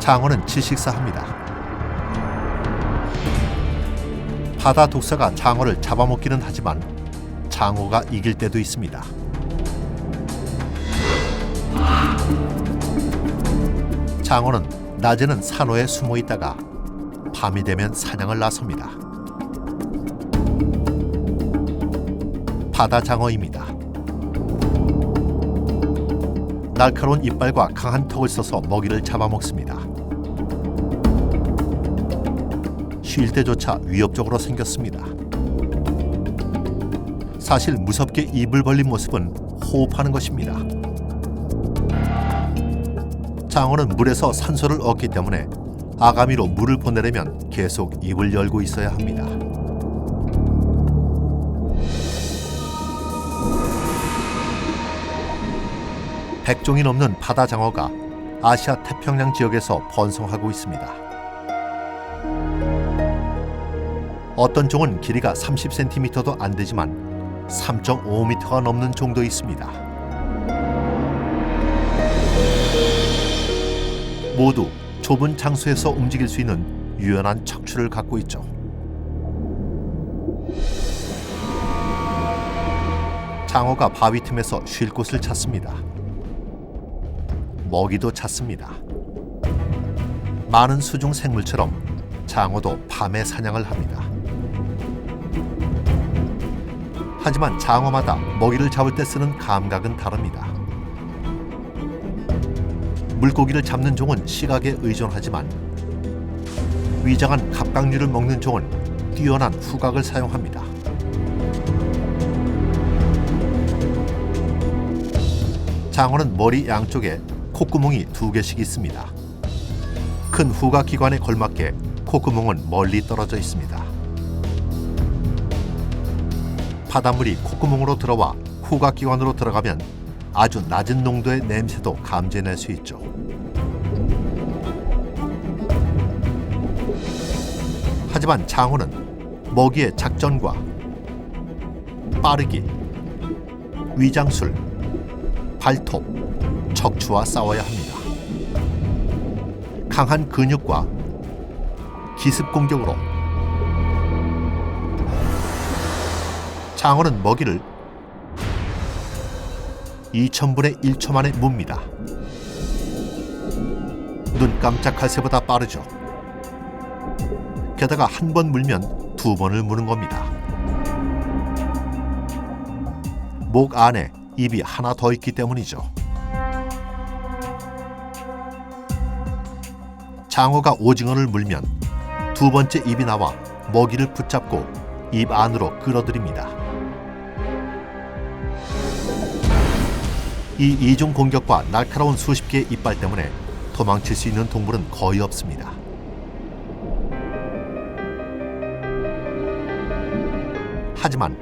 장어는 질식사합니다. 바다 독사가 장어를 잡아먹기는 하지만 장어가 이길 때도 있습니다. 장어는 낮에는 산호에 숨어 있다가 밤이 되면 사냥을 나섭니다. 바다 장어입니다. 날카로운 이빨과 강한 턱을 써서 먹이를 잡아먹습니다. 쉴 때조차 위협적으로 생겼습니다. 사실 무섭게 입을 벌린 모습은 호흡하는 것입니다. 장어는 물에서 산소를 얻기 때문에 아가미로 물을 보내려면 계속 입을 열고 있어야 합니다. 백종이 넘는 바다 장어가 아시아 태평양 지역에서 번성하고 있습니다. 어떤 종은 길이가 30cm도 안 되지만 3.5m가 넘는 종도 있습니다. 모두 좁은 장소에서 움직일 수 있는 유연한 척추를 갖고 있죠. 장어가 바위 틈에서 쉴 곳을 찾습니다. 먹이도 찾습니다. 많은 수중 생물처럼 장어도 밤에 사냥을 합니다. 하지만 장어마다 먹이를 잡을 때 쓰는 감각은 다릅니다. 물고기를 잡는 종은 시각에 의존하지만 위장한 갑각류를 먹는 종은 뛰어난 후각을 사용합니다. 장어는 머리 양쪽에 콧구멍이 2개씩 있습니다. 큰 후각기관에 걸맞게 콧구멍은 멀리 떨어져 있습니다. 바닷물이 콧구멍으로 들어와 후각기관으로 들어가면 아주 낮은 농도의 냄새도 감지해낼 수 있죠. 하지만 장어는 먹이의 작전과 빠르기, 위장술, 발톱, 척추와 싸워야 합니다. 강한 근육과 기습 공격으로 장어는 먹이를 2000분의 1초 만에 뭅니다. 눈 깜짝할 새보다 빠르죠. 게다가 한 번 물면 2번을 무는 겁니다. 목 안에 입이 하나 더 있기 때문이죠. 장어가 오징어를 물면 2번째 입이 나와 먹이를 붙잡고 입 안으로 끌어들입니다. 이 이중 공격과 날카로운 수십 개의 이빨 때문에 도망칠 수 있는 동물은 거의 없습니다. 하지만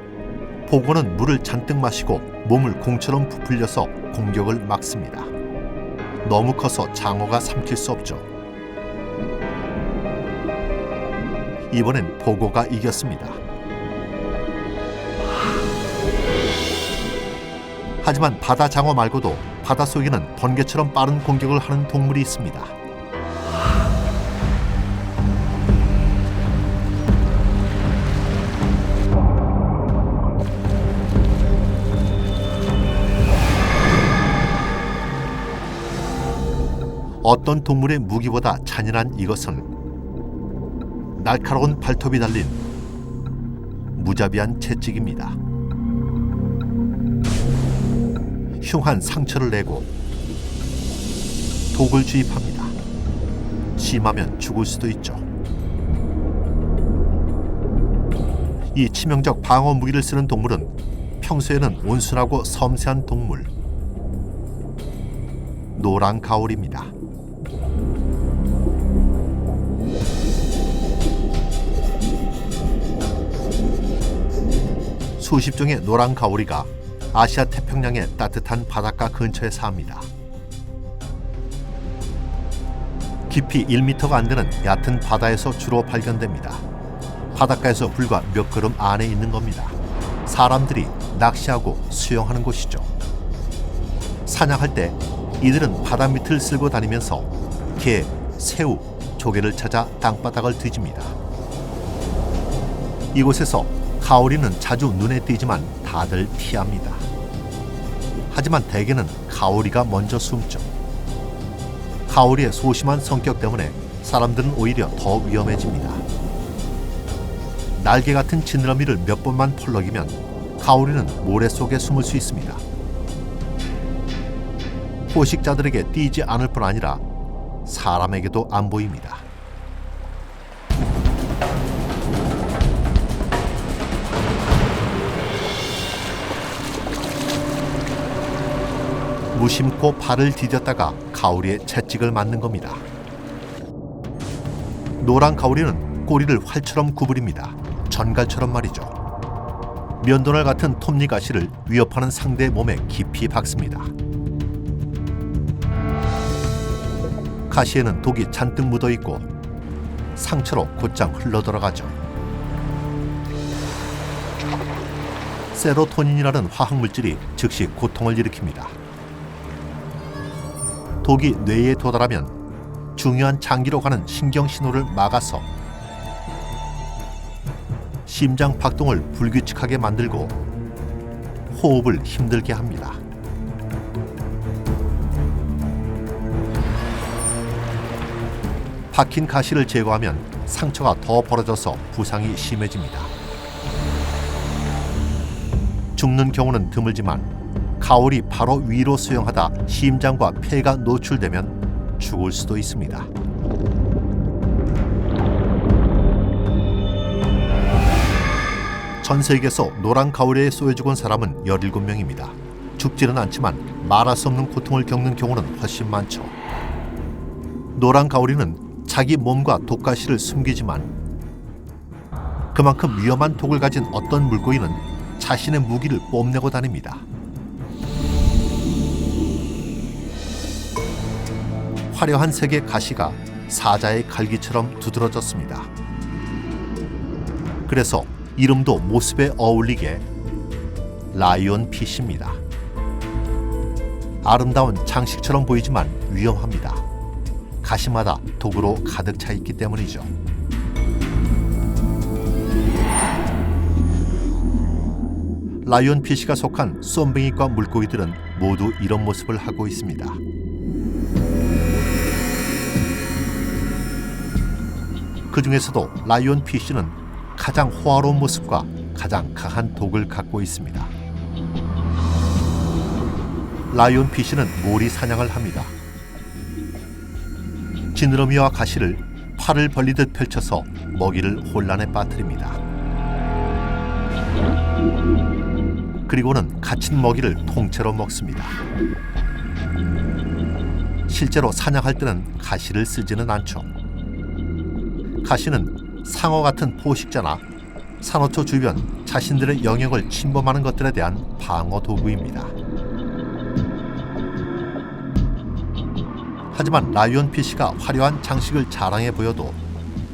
보고는 물을 잔뜩 마시고 몸을 공처럼 부풀려서 공격을 막습니다. 너무 커서 장어가 삼킬 수 없죠. 이번엔 보고가 이겼습니다. 하지만 바다 장어 말고도 바닷속에는 번개처럼 빠른 공격을 하는 동물이 있습니다. 어떤 동물의 무기보다 잔인한 이것은 날카로운 발톱이 달린 무자비한 채찍입니다. 흉한 상처를 내고 독을 주입합니다. 심하면 죽을 수도 있죠. 이 치명적 방어 무기를 쓰는 동물은 평소에는 온순하고 섬세한 동물, 노랑가오리입니다. 수십 종의 노랑가오리가 아시아 태평양의 따뜻한 바닷가 근처에 삽니다. 깊이 1m가 안 되는 얕은 바다에서 주로 발견됩니다. 바닷가에서 불과 몇 걸음 안에 있는 겁니다. 사람들이 낚시하고 수영하는 곳이죠. 사냥할 때 이들은 바다 밑을 쓸고 다니면서 개, 새우, 조개를 찾아 땅바닥을 뒤집니다. 이곳에서 가오리는 자주 눈에 띄지만 다들 피합니다. 하지만 대개는 가오리가 먼저 숨죠. 가오리의 소심한 성격 때문에 사람들은 오히려 더 위험해집니다. 날개 같은 지느러미를 몇 번만 펄럭이면 가오리는 모래 속에 숨을 수 있습니다. 포식자들에게 띄지 않을 뿐 아니라 사람에게도 안 보입니다. 무심코 발을 디뎠다가 가오리의 채찍을 맞는 겁니다. 노란 가오리는 꼬리를 활처럼 구부립니다. 전갈처럼 말이죠. 면도날 같은 톱니가시를 위협하는 상대의 몸에 깊이 박습니다. 가시에는 독이 잔뜩 묻어있고 상처로 곧장 흘러들어가죠. 세로토닌이라는 화학물질이 즉시 고통을 일으킵니다. 독이 뇌에 도달하면 중요한 장기로 가는 신경신호를 막아서 심장 박동을 불규칙하게 만들고 호흡을 힘들게 합니다. 박힌 가시를 제거하면 상처가 더 벌어져서 부상이 심해집니다. 죽는 경우는 드물지만 가오리 바로 위로 수영하다 심장과 폐가 노출되면 죽을 수도 있습니다. 전 세계에서 노란 가오리에 쏘여 죽은 사람은 17명입니다. 죽지는 않지만 말할 수 없는 고통을 겪는 경우는 훨씬 많죠. 노란 가오리는 자기 몸과 독가시를 숨기지만 그만큼 위험한 독을 가진 어떤 물고기는 자신의 무기를 뽐내고 다닙니다. 화려한 색의 가시가 사자의 갈기처럼 두드러졌습니다. 그래서 이름도 모습에 어울리게 라이온 핏입니다. 아름다운 장식처럼 보이지만 위험합니다. 가시마다 독으로 가득 차 있기 때문이죠. 라이온 피시가 속한 쏨뱅이과 물고기들은 모두 이런 모습을 하고 있습니다. 그 중에서도 라이온 피시는 가장 호화로운 모습과 가장 강한 독을 갖고 있습니다. 라이온 피시는 모리 사냥을 합니다. 지느러미와 가시를 팔을 벌리듯 펼쳐서 먹이를 혼란에 빠뜨립니다. 그리고는 갇힌 먹이를 통째로 먹습니다. 실제로 사냥할 때는 가시를 쓰지는 않죠. 가시는 상어 같은 포식자나 산호초 주변 자신들의 영역을 침범하는 것들에 대한 방어 도구입니다. 하지만 라이온 피시가 화려한 장식을 자랑해 보여도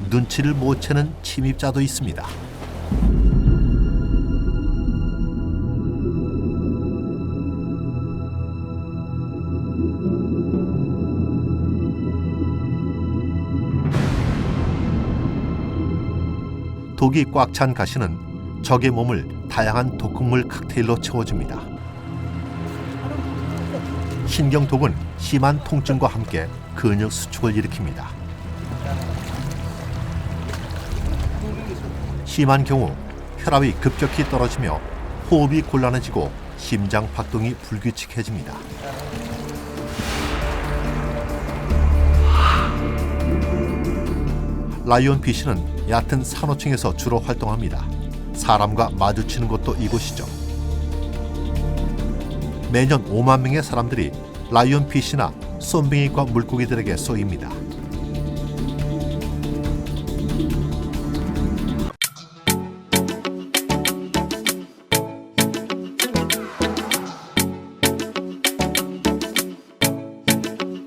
눈치를 못 채는 침입자도 있습니다. 독이 꽉 찬 가시는 적의 몸을 다양한 독극물 칵테일로 채워줍니다. 신경독은 심한 통증과 함께 근육 수축을 일으킵니다. 심한 경우 혈압이 급격히 떨어지며 호흡이 곤란해지고 심장 박동이 불규칙해집니다. 라이온 피시는 얕은 산호층에서 주로 활동합니다. 사람과 마주치는 곳도 이곳이죠. 매년 5만 명의 사람들이 라이온 피시나 쏨뱅이과 물고기들에게 쏘입니다.